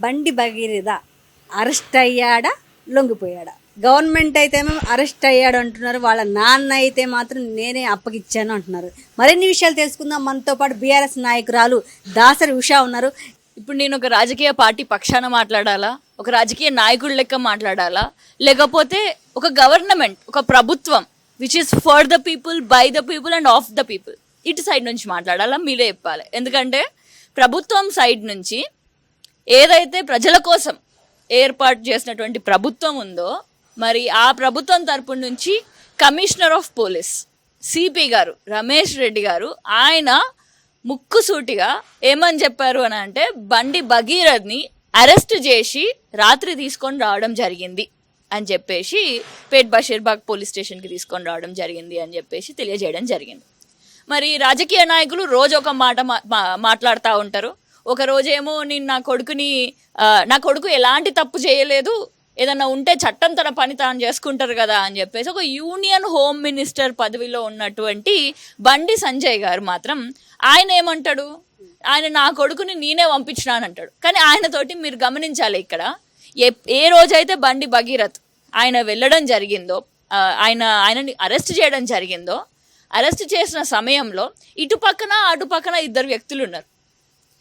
బండి Bhagiratha arrest అయ్యాడా లొంగిపోయాడా? Government అయితేమో arrest అయ్యాడు అంటున్నారు, వాళ్ళ నాన్న అయితే మాత్రం నేనే అప్పగిచ్చాను అంటున్నారు. మరిన్ని విషయాలు తెలుసుకుందాం. మనతో పాటు బీఆర్ఎస్ నాయకురాలు దాసరి ఉషా ఉన్నారు. ఇప్పుడు నేను ఒక రాజకీయ పార్టీ పక్షాన మాట్లాడాలా, ఒక రాజకీయ నాయకుడి లెక్క మాట్లాడాలా, లేకపోతే ఒక గవర్నమెంట్, ఒక ప్రభుత్వం which is for the people, by the people and of the people, ఇటు సైడ్ నుంచి మాట్లాడాలా మీరే చెప్పాలి. ఎందుకంటే ప్రభుత్వం సైడ్ నుంచి ఏదైతే ప్రజల కోసం ఏర్పాటు చేసినటువంటి ప్రభుత్వం ఉందో, మరి ఆ ప్రభుత్వం తరపు నుంచి కమిషనర్ ఆఫ్ పోలీస్ సిపి గారు రమేష్ రెడ్డి గారు ఆయన ముక్కుసూటిగా ఏమని చెప్పారు అని అంటే, బండి భగీరథ్ని అరెస్ట్ చేసి రాత్రి తీసుకొని రావడం జరిగింది అని చెప్పేసి పేట్ బషీర్బాగ్ పోలీస్ స్టేషన్కి తీసుకొని రావడం జరిగింది అని చెప్పేసి తెలియజేయడం జరిగింది. మరి రాజకీయ నాయకులు రోజు ఒక మాట మాట్లాడుతూ ఉంటారు. ఒక రోజేమో నేను నా కొడుకు ఎలాంటి తప్పు చేయలేదు, ఏదన్నా ఉంటే చట్టం తన పని తాను చేసుకుంటారు కదా అని చెప్పేసి ఒక యూనియన్ హోమ్ మినిస్టర్ పదవిలో ఉన్నటువంటి బండి సంజయ్ గారు మాత్రం ఆయన ఏమంటాడు, ఆయన నా కొడుకుని నేనే పంపించినానంటాడు. కానీ ఆయనతోటి మీరు గమనించాలి, ఇక్కడ ఏ రోజైతే బండి భగీరథ్ ఆయన వెళ్ళడం జరిగిందో, ఆయనని అరెస్ట్ చేయడం జరిగిందో, అరెస్ట్ చేసిన సమయంలో ఇటు పక్కన అటు పక్కన ఇద్దరు వ్యక్తులు ఉన్నారు.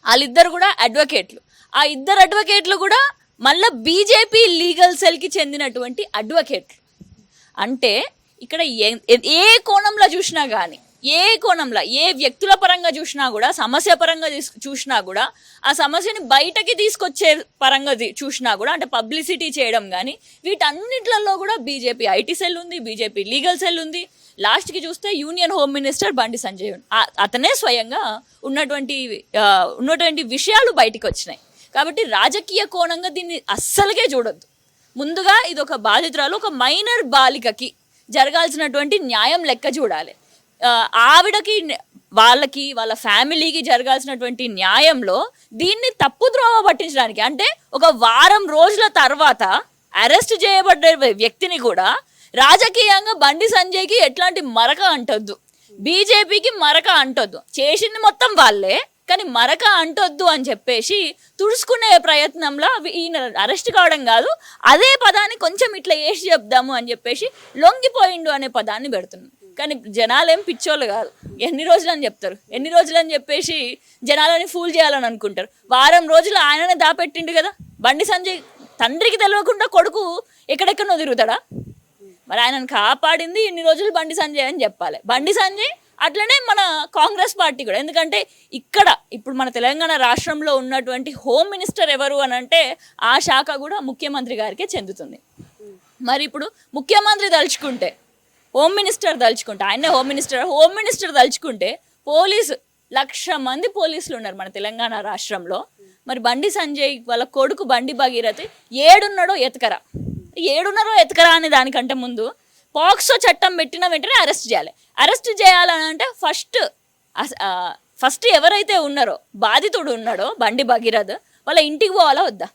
వాళ్ళిద్దరు కూడా అడ్వకేట్లు. ఆ ఇద్దరు అడ్వకేట్లు కూడా మళ్ళీ బీజేపీ లీగల్ సెల్కి చెందినటువంటి అడ్వకేట్లు. అంటే ఇక్కడ ఏ కోణంలో చూసినా కానీ, ఏ వ్యక్తుల పరంగా చూసినా కూడా, సమస్య పరంగా చూసినా కూడా, ఆ సమస్యని బయటకి తీసుకొచ్చే పరంగా చూసినా కూడా, అంటే పబ్లిసిటీ చేయడం కానీ, వీటన్నిట్లలో కూడా బీజేపీ ఐటీ సెల్ ఉంది, బీజేపీ లీగల్ సెల్ ఉంది. లాస్ట్కి చూస్తే union home minister Bandi Sanjay అతనే స్వయంగా ఉన్నటువంటి విషయాలు బయటకు వచ్చినాయి. కాబట్టి రాజకీయ కోణంగా దీన్ని అస్సలుగే చూడొద్దు. ముందుగా ఇది ఒక బాధితురాలు, ఒక మైనర్ బాలికకి జరగాల్సినటువంటి న్యాయం లెక్క చూడాలి. ఆవిడకి, వాళ్ళ ఫ్యామిలీకి జరగాల్సినటువంటి న్యాయంలో దీన్ని తప్పుద్రోవ పట్టించడానికి, అంటే ఒక వారం రోజుల తర్వాత అరెస్ట్ చేయబడ్డ వ్యక్తిని కూడా రాజకీయంగా బండి సంజయ్కి ఎట్లాంటి మరక అంటొద్దు, బీజేపీకి మరక అంటొద్దు, చేసింది మొత్తం వాళ్ళే కానీ మరక అంటొద్దు అని చెప్పేసి తుడుచుకునే ప్రయత్నంలో ఈయన అరెస్ట్ కావడం కాదు, అదే పదాన్ని కొంచెం ఇట్లా వేసి చెప్దాము అని చెప్పేసి లొంగిపోయిండు అనే పదాన్ని పెడుతున్నాం. కానీ జనాలు ఏం పిచ్చోళ్ళు కాదు, ఎన్ని రోజులని చెప్తారు, ఎన్ని రోజులని చెప్పేసి జనాలని ఫూల్ చేయాలని అనుకుంటారు. వారం రోజులు ఆయననే దాపెట్టిండు కదా బండి సంజయ్. తండ్రికి తెలియకుండా కొడుకు ఎక్కడెక్కడో తిరుగుతాడా? మరి ఆయనను కాపాడింది ఇన్ని రోజులు బండి సంజయ్ అని చెప్పాలి. బండి సంజయ్ అట్లనే మన కాంగ్రెస్ పార్టీ కూడా. ఎందుకంటే ఇప్పుడు మన తెలంగాణ రాష్ట్రంలో ఉన్నటువంటి హోమ్ మినిస్టర్ ఎవరు అని అంటే ఆ శాఖ కూడా ముఖ్యమంత్రి గారికే చెందుతుంది. మరి ఇప్పుడు ముఖ్యమంత్రి తలుచుకుంటే, హోమ్ మినిస్టర్ తలుచుకుంటే, ఆయనే హోమ్ మినిస్టర్ తలుచుకుంటే 1,00,000 మంది పోలీసులు ఉన్నారు మన తెలంగాణ రాష్ట్రంలో. మరి బండి సంజయ్ వాళ్ళ కొడుకు బండి భగీరథ్ ఏడున్నారో ఎతకరా అనే దానికంటే ముందు పాక్సో చట్టం పెట్టిన వెంటనే అరెస్ట్ చేయాలి. అరెస్ట్ చేయాలని అంటే ఫస్ట్ ఎవరైతే ఉన్నారో, బాధితుడు ఉన్నాడో బండి భగీరథ్, వాళ్ళ ఇంటికి పోవాలా వద్దా?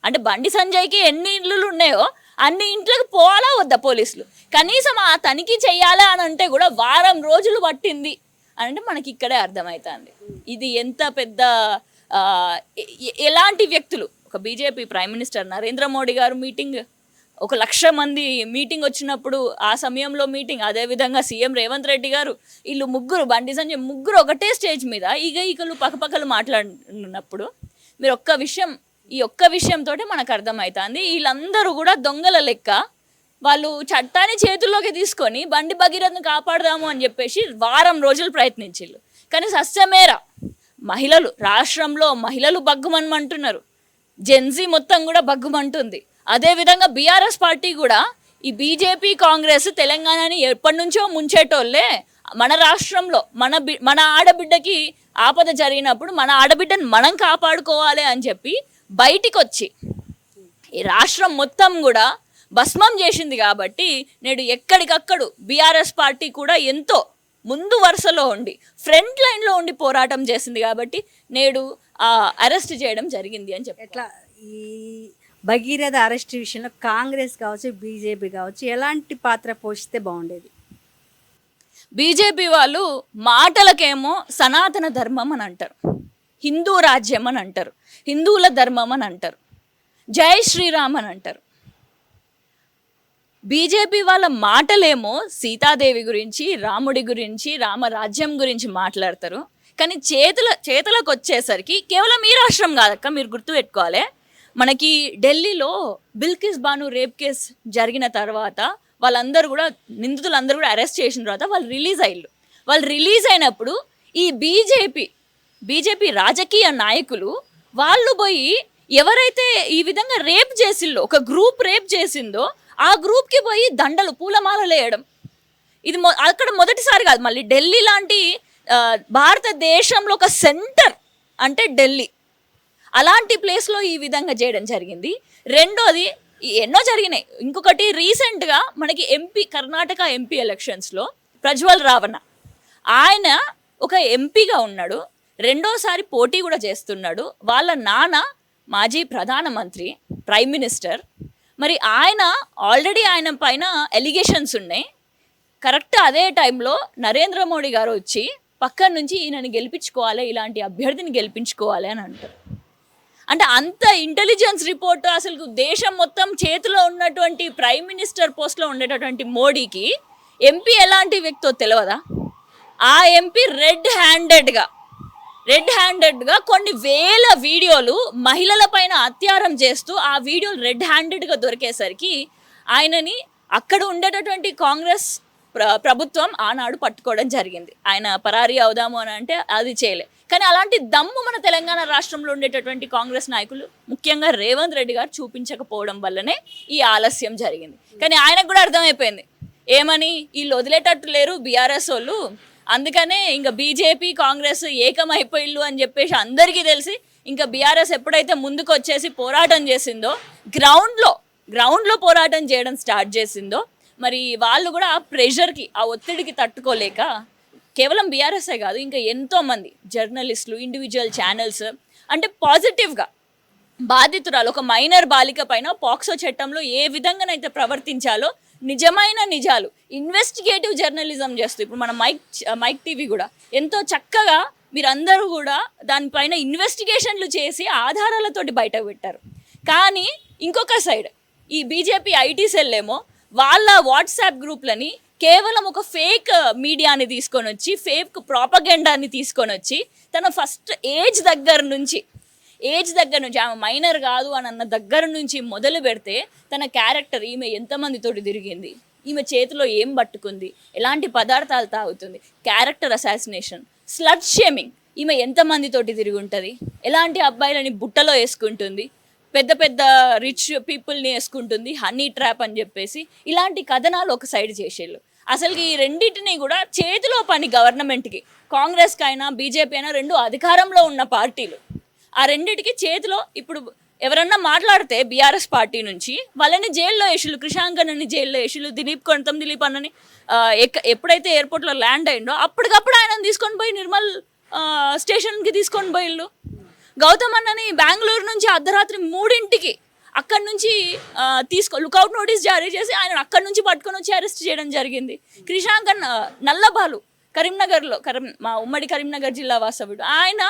అంటే బండి సంజయ్కి ఎన్ని ఇళ్ళు ఉన్నాయో అన్ని ఇంట్లోకి పోవాలా వద్దా పోలీసులు? కనీసం ఆ తనిఖీ చెయ్యాలా అని అంటే కూడా వారం రోజులు పట్టింది అంటే మనకి ఇక్కడే అర్థమవుతుంది ఇది ఎంత పెద్ద ఎలాంటి వ్యక్తులు. ఒక BJP prime minister Narendra Modi గారు మీటింగ్, 1,00,000 మంది మీటింగ్ వచ్చినప్పుడు ఆ సమయంలో మీటింగ్, అదేవిధంగా సీఎం రేవంత్ రెడ్డి గారు, వీళ్ళు ముగ్గురు, బండి సంజయ్ ముగ్గురు ఒకటే స్టేజ్ మీద ఈకలు పక్కపక్కలు మాట్లాడినప్పుడు మీరు ఈ ఒక్క విషయంతో మనకు అర్థమవుతుంది వీళ్ళందరూ కూడా దొంగల లెక్క. వాళ్ళు చట్టాన్ని చేతుల్లోకి తీసుకొని బండి భగీరథ్ని కాపాడదాము అని చెప్పేసి వారం రోజులు ప్రయత్నించారు. కానీ సస్యమేర రాష్ట్రంలో మహిళలు బగ్గుమనమంటున్నారు, జెన్జీ మొత్తం కూడా బగ్గుమంటుంది. అదేవిధంగా బీఆర్ఎస్ పార్టీ కూడా, ఈ బీజేపీ కాంగ్రెస్ తెలంగాణని ఎప్పటి నుంచో ముంచేటోళ్ళే. మన రాష్ట్రంలో మన ఆడబిడ్డకి ఆపద జరిగినప్పుడు మన ఆడబిడ్డని మనం కాపాడుకోవాలి అని చెప్పి బయటికి వచ్చి ఈ రాష్ట్రం మొత్తం కూడా భస్మం చేసింది. కాబట్టి నేడు ఎక్కడికక్కడు బీఆర్ఎస్ పార్టీ కూడా ఎంతో ముందు వరుసలో ఉండి, ఫ్రంట్ లైన్లో ఉండి పోరాటం చేసింది. కాబట్టి నేడు అరెస్ట్ చేయడం జరిగింది అని చెప్పి. ఎట్లా ఈ భగీరథ అరెస్ట్ విషయంలో కాంగ్రెస్ కావచ్చు, బీజేపీ కావచ్చు ఎలాంటి పాత్ర పోషిస్తే బాగుండేది? బీజేపీ వాళ్ళు మాటలకేమో సనాతన ధర్మం అని అంటారు, హిందూ రాజ్యం అని అంటారు, హిందువుల ధర్మం అని అంటారు, జై శ్రీరామ్ అని అంటారు. బీజేపీ వాళ్ళ మాటలేమో సీతాదేవి గురించి, రాముడి గురించి, రామరాజ్యం గురించి మాట్లాడతారు. కానీ చేతులకు వచ్చేసరికి కేవలం ఈ రాష్ట్రం కాదక్క, మీరు గుర్తుపెట్టుకోవాలి. మనకి ఢిల్లీలో బిల్కిస్ బాను రేప్ కేసు జరిగిన తర్వాత వాళ్ళందరూ కూడా, నిందితులందరూ కూడా అరెస్ట్ చేసిన తర్వాత వాళ్ళు రిలీజ్ అయినప్పుడు ఈ బీజేపీ రాజకీయ నాయకులు వాళ్ళు పోయి ఎవరైతే ఈ విధంగా రేప్ చేసిందో, ఒక గ్రూప్ రేప్ చేసిందో ఆ గ్రూప్కి పోయి దండలు పూలమాలలు వేయడం, ఇది అక్కడ మొదటిసారి కాదు. మళ్ళీ ఢిల్లీ లాంటి భారతదేశంలో ఒక సెంటర్ అంటే ఢిల్లీ, అలాంటి ప్లేస్లో ఈ విధంగా చేయడం జరిగింది. రెండోది ఎన్నో జరిగినాయి. ఇంకొకటి రీసెంట్గా మనకి కర్ణాటక ఎంపీ ఎలక్షన్స్లో ప్రజ్వల్ రావణ, ఆయన ఒక ఎంపీగా ఉన్నాడు, రెండోసారి పోటీ కూడా చేస్తున్నాడు. వాళ్ళ నాన్న మాజీ ప్రధానమంత్రి, ప్రైమ్ మినిస్టర్. మరి ఆయన పైన ఎలిగేషన్స్ ఉన్నాయి. కరెక్ట్ అదే టైంలో నరేంద్ర మోడీ గారు వచ్చి పక్కన నుంచి ఈయనని గెలిపించుకోవాలి, ఇలాంటి అభ్యర్థిని గెలిపించుకోవాలి అని అంటారు. అంటే అంత ఇంటెలిజెన్స్ రిపోర్ట్, అసలు దేశం మొత్తం చేతిలో ఉన్నటువంటి ప్రైమ్ మినిస్టర్ పోస్ట్లో ఉండేటటువంటి మోడీకి ఎంపీ ఎలాంటి వ్యక్తో తెలియదా? ఆ ఎంపీ రెడ్ హ్యాండెడ్గా కొన్ని వేల వీడియోలు మహిళల పైన అత్యారం చేస్తూ, ఆ వీడియోలు రెడ్ హ్యాండెడ్గా దొరికేసరికి ఆయనని అక్కడ ఉండేటటువంటి కాంగ్రెస్ ప్రభుత్వం ఆనాడు పట్టుకోవడం జరిగింది. ఆయన పరారీ అవుదాము అని అంటే అది చేయలే. కానీ అలాంటి దమ్ము మన తెలంగాణ రాష్ట్రంలో ఉండేటటువంటి కాంగ్రెస్ నాయకులు, ముఖ్యంగా రేవంత్ రెడ్డి గారు చూపించకపోవడం వల్లనే ఈ ఆలస్యం జరిగింది. కానీ ఆయనకు కూడా అర్థమైపోయింది, ఏమని వీళ్ళు వదిలేటట్టు లేరు బీఆర్ఎస్ వాళ్ళు, అందుకనే ఇంకా బీజేపీ కాంగ్రెస్ ఏకమైపోయిళ్ళు అని చెప్పేసి అందరికీ తెలిసి ఇంకా బీఆర్ఎస్ ఎప్పుడైతే ముందుకు వచ్చేసి పోరాటం చేసిందో, గ్రౌండ్లో పోరాటం చేయడం స్టార్ట్ చేసిందో, మరి వాళ్ళు కూడా ఆ ప్రెషర్కి, ఆ ఒత్తిడికి తట్టుకోలేక కేవలం బీఆర్ఎస్ఏ కాదు, ఇంకా ఎంతోమంది జర్నలిస్టులు, ఇండివిజువల్ ఛానల్స్, అంటే పాజిటివ్గా బాధితురాలు ఒక మైనర్ బాలిక పైన పాక్సో చట్టంలో ఏ విధంగానైతే ప్రవర్తించాలో నిజమైన నిజాలు ఇన్వెస్టిగేటివ్ జర్నలిజం చేస్తూ, ఇప్పుడు మన మైక్ టీవీ కూడా ఎంతో చక్కగా మీరందరూ కూడా దానిపైన ఇన్వెస్టిగేషన్లు చేసి ఆధారాలతోటి బయటకు పెట్టారు. కానీ ఇంకొక సైడ్ ఈ బీజేపీ ఐటీ సెల్ ఏమో వాళ్ళ వాట్సాప్ గ్రూప్లని కేవలం ఒక ఫేక్ మీడియాని తీసుకొని వచ్చి, ఫేక్ ప్రాపగెండాని తీసుకొని వచ్చి, తన ఫస్ట్ ఏజ్ దగ్గర నుంచి ఆమె మైనర్ కాదు అని అన్న దగ్గర నుంచి మొదలు పెడితే తన క్యారెక్టర్, ఈమె ఎంతమందితోటి తిరిగింది, ఈమె చేతిలో ఏం పట్టుకుంది, ఎలాంటి పదార్థాలు తాగుతుంది, క్యారెక్టర్ అసాసినేషన్, స్లట్ షేమింగ్, ఈమె ఎంతమందితోటి తిరిగి ఉంటుంది, ఎలాంటి అబ్బాయిలని బుట్టలో వేసుకుంటుంది, పెద్ద పెద్ద రిచ్ పీపుల్ని వేసుకుంటుంది, హనీ ట్రాప్ అని చెప్పేసి ఇలాంటి కథనాలు ఒక సైడ్ చేసేళ్ళు. అసలుకి ఈ రెండింటినీ కూడా చేతిలో పని గవర్నమెంట్కి, కాంగ్రెస్కి అయినా బీజేపీ అయినా రెండు అధికారంలో ఉన్న పార్టీలు, ఆ రెండింటికి చేతిలో. ఇప్పుడు ఎవరన్నా మాట్లాడితే బీఆర్ఎస్ పార్టీ నుంచి వాళ్ళని జైల్లో వేసిళ్ళు, కృషాంకన్ జైల్లో వేసిళ్ళు, దిలీప్ అన్నని ఎప్పుడైతే ఎయిర్పోర్ట్లో ల్యాండ్ అయిందో అప్పటికప్పుడు ఆయనను తీసుకొని పోయి నిర్మల్ స్టేషన్కి తీసుకొని పోయిళ్ళు. గౌతమ్ అన్నని బెంగళూరు నుంచి అర్ధరాత్రి 3 అక్కడి నుంచి లుకౌట్ నోటీస్ జారీ చేసి ఆయన అక్కడి నుంచి పట్టుకొని వచ్చి అరెస్ట్ చేయడం జరిగింది. కృషాంకన్ నల్లబాలు కరీంనగర్లో, మా ఉమ్మడి కరీంనగర్ జిల్లా వాస్తవుడు, ఆయన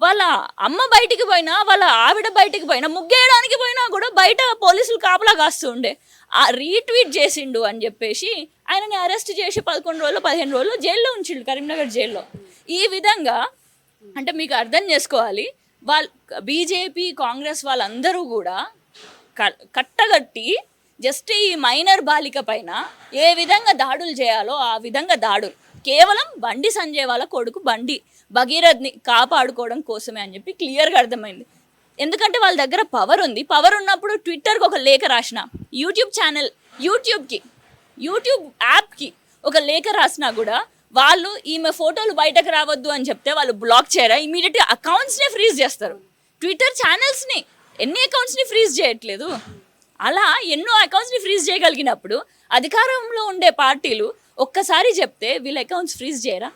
వాళ్ళ అమ్మ బయటికి పోయినా, వాళ్ళ ఆవిడ బయటికి పోయినా, ముగ్గేయడానికి పోయినా కూడా బయట పోలీసులు కాపలా కాస్తూ ఉండే, ఆ రీట్వీట్ చేసిండు అని చెప్పేసి ఆయనని అరెస్ట్ చేసి 11 రోజులు 15 రోజులు జైల్లో ఉంచిండు, కరీంనగర్ జైల్లో. ఈ విధంగా అంటే మీకు అర్థం చేసుకోవాలి, బీజేపీ కాంగ్రెస్ వాళ్ళందరూ కూడా కట్టగట్టి జస్ట్ ఈ మైనర్ బాలిక పైన ఏ విధంగా దాడులు చేయాలో ఆ విధంగా దాడులు, కేవలం బండి సంజయ్ వాళ్ళ కొడుకు బండి భగీరథ్ని కాపాడుకోవడం కోసమే అని చెప్పి క్లియర్గా అర్థమైంది. ఎందుకంటే వాళ్ళ దగ్గర పవర్ ఉంది. పవర్ ఉన్నప్పుడు ట్విట్టర్కి ఒక లేఖ రాసిన, యూట్యూబ్ యాప్కి ఒక లేఖ రాసినా కూడా వాళ్ళు ఈమె ఫోటోలు బయటకు రావద్దు అని చెప్తే వాళ్ళు బ్లాక్ చేయరా, ఇమీడియట్గా అకౌంట్స్నే ఫ్రీజ్ చేస్తారు. ట్విట్టర్ ఛానల్స్ని ఎన్ని అకౌంట్స్ని ఫ్రీజ్ చేయట్లేదు. అలా ఎన్నో అకౌంట్స్ని ఫ్రీజ్ చేయగలిగినప్పుడు అధికారంలో ఉండే పార్టీలు ఒక్కసారి చెప్తే వీళ్ళ అకౌంట్స్ ఫ్రీజ్ చేయరా?